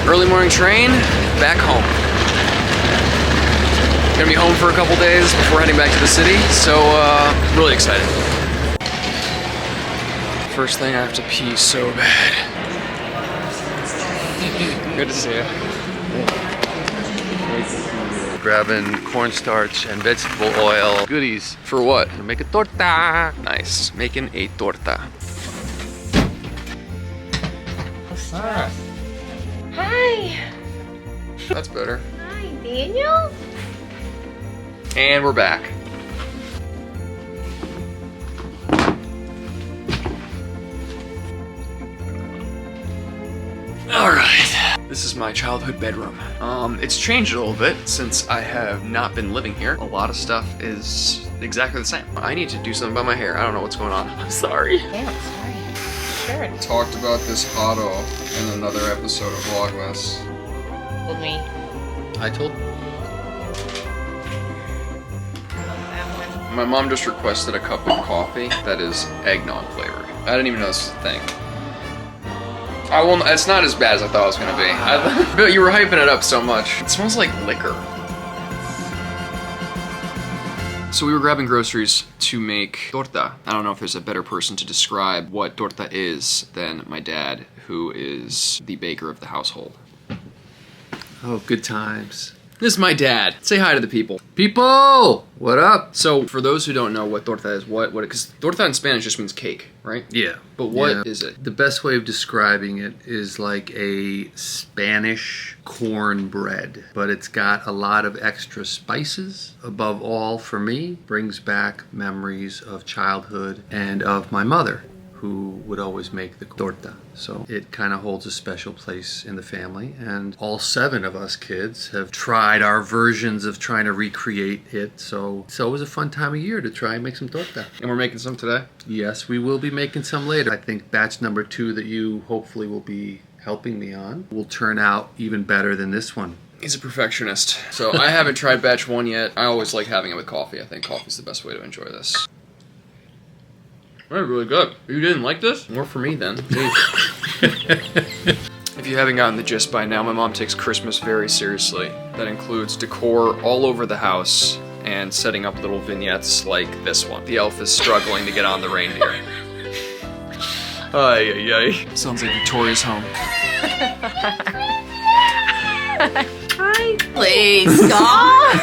Early morning train, back home. Gonna be home for a couple days before heading back to the city, so really excited. First thing, I have to pee so bad. Good to see you. Grabbing cornstarch and vegetable oil goodies. For what? To make a torta. Nice, making a torta. Hi. That's better. Hi, Daniel. And we're back. All right. This is my childhood bedroom. It's changed a little bit since I have not been living here. A lot of stuff is exactly the same. I need to do something about my hair. I don't know what's going on. I'm sorry. Yeah, sorry. Sure. Talked about this auto in another episode of VLOGMAS. With me. I told My mom just requested a cup of coffee that is eggnog flavored. I didn't even know this was a thing. I won't. It's not as bad as I thought it was gonna be. But you were hyping it up so much. It smells like liquor. So we were grabbing groceries to make torta. I don't know if there's a better person to describe what torta is than my dad, who is the baker of the household. Oh, good times. This is my dad. Say hi to the people. People! What up? So for those who don't know what torta is, because torta in Spanish just means cake, right? Yeah. But what is it? The best way of describing it is like a Spanish cornbread, but it's got a lot of extra spices. Above all, for me, brings back memories of childhood and of my mother, who would always make the torta. So it kind of holds a special place in the family, and all 7 of us kids have tried our versions of trying to recreate it, so it's always a fun time of year to try and make some torta. And we're making some today? Yes, we will be making some later. I think batch number 2 that you hopefully will be helping me on will turn out even better than this one. He's a perfectionist. So I haven't tried batch 1 yet. I always like having it with coffee. I think coffee's the best way to enjoy this. That's really good. You didn't like this? More for me then. If you haven't gotten the gist by now, my mom takes Christmas very seriously. That includes decor all over the house and setting up little vignettes like this one. The elf is struggling to get on the reindeer. Ay, ay, ay. Sounds like Victoria's home. Please stop.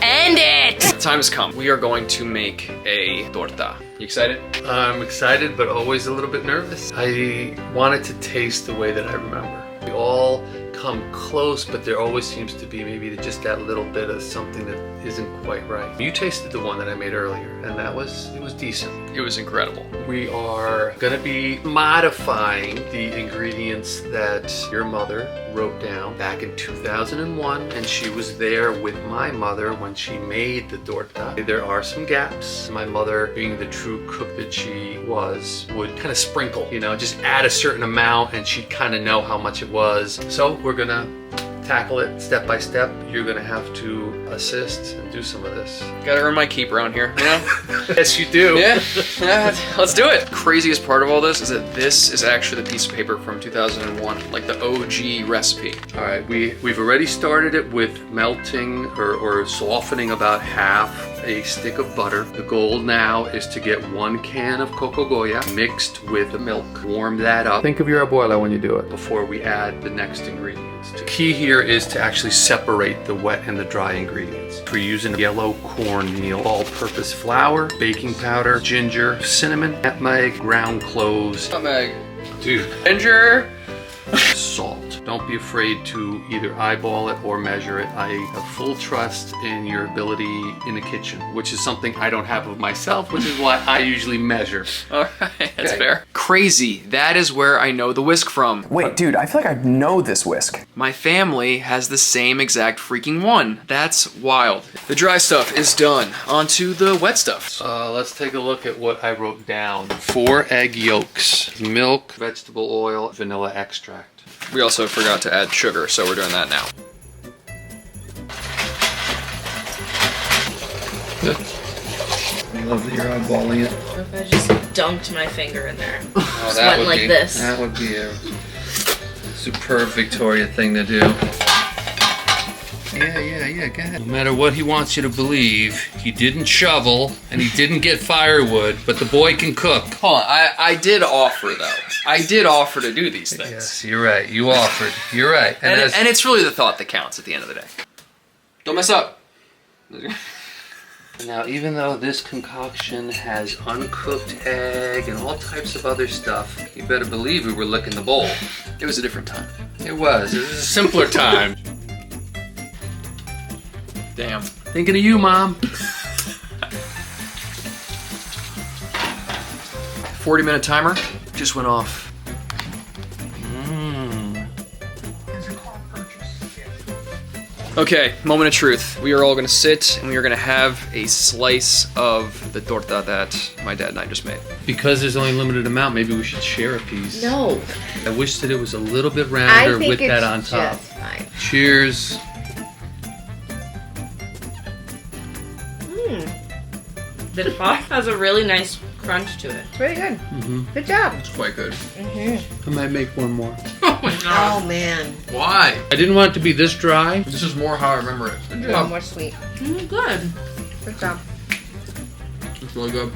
End it. The time has come. We are going to make a torta. You excited? I'm excited, but always a little bit nervous. I want it to taste the way that I remember. We all come close, but there always seems to be maybe just that little bit of something that isn't quite right. You tasted the one that I made earlier, and it was decent. It was incredible. We are gonna be modifying the ingredients that your mother wrote down back in 2001, and she was there with my mother when she made the torta. There are some gaps. My mother, being the true cook that she was, would kind of sprinkle, you know, just add a certain amount and she'd kind of know how much it was. So we're gonna tackle it step by step. You're gonna have to assist and do some of this. Gotta earn my keep around here, you know? Yes, you do. Yeah, let's do it. Craziest part of all this is that this is actually the piece of paper from 2001, like the OG recipe. All right, we've already started it with melting or softening about half a stick of butter. The goal now is to get 1 can of coco goya mixed with the milk. Warm that up. Think of your abuela when you do it before we add the next ingredients. The key here is to actually separate the wet and the dry ingredients. We're using yellow cornmeal, all-purpose flour, baking powder, ginger, cinnamon, nutmeg, ground cloves. Nutmeg. Dude. Ginger. Salt. Don't be afraid to either eyeball it or measure it. I have full trust in your ability in the kitchen, which is something I don't have of myself, which is why I usually measure. All right, that's fair. Crazy. That is where I know the whisk from. Wait, dude, I feel like I know this whisk. My family has the same exact freaking one. That's wild. The dry stuff is done. On to the wet stuff. Let's take a look at what I wrote down. 4 egg yolks, milk, vegetable oil, vanilla extract. We also forgot to add sugar, so we're doing that now. I love that you're eyeballing it. What if I just dunked my finger in there? Oh, Just went like this. That would be a Superb Victoria thing to do. Yeah, go ahead. No matter what he wants you to believe, he didn't shovel and he didn't get firewood, but the boy can cook. Hold on, I did offer though. I did offer to do these things. Yes, you're right. You offered. You're right. And it's really the thought that counts at the end of the day. Don't mess up. Now, even though this concoction has uncooked egg and all types of other stuff, you better believe we were licking the bowl. It was a different time. It was a simpler time. Damn. Thinking of you, Mom. 40-minute timer just went off. Okay, moment of truth. We are all gonna sit and we are gonna have a slice of the torta that my dad and I just made. Because there's only a limited amount, maybe we should share a piece. No. I wish that it was a little bit I rounder think with it's that on top. just fine. Cheers. The pot has a really nice crunch to it. It's really good. Good job. It's quite good. I might make one more. Oh my god. Oh man. Why? I didn't want it to be this dry. This is more how I remember it. Good More sweet. Good. Good job. It's really good.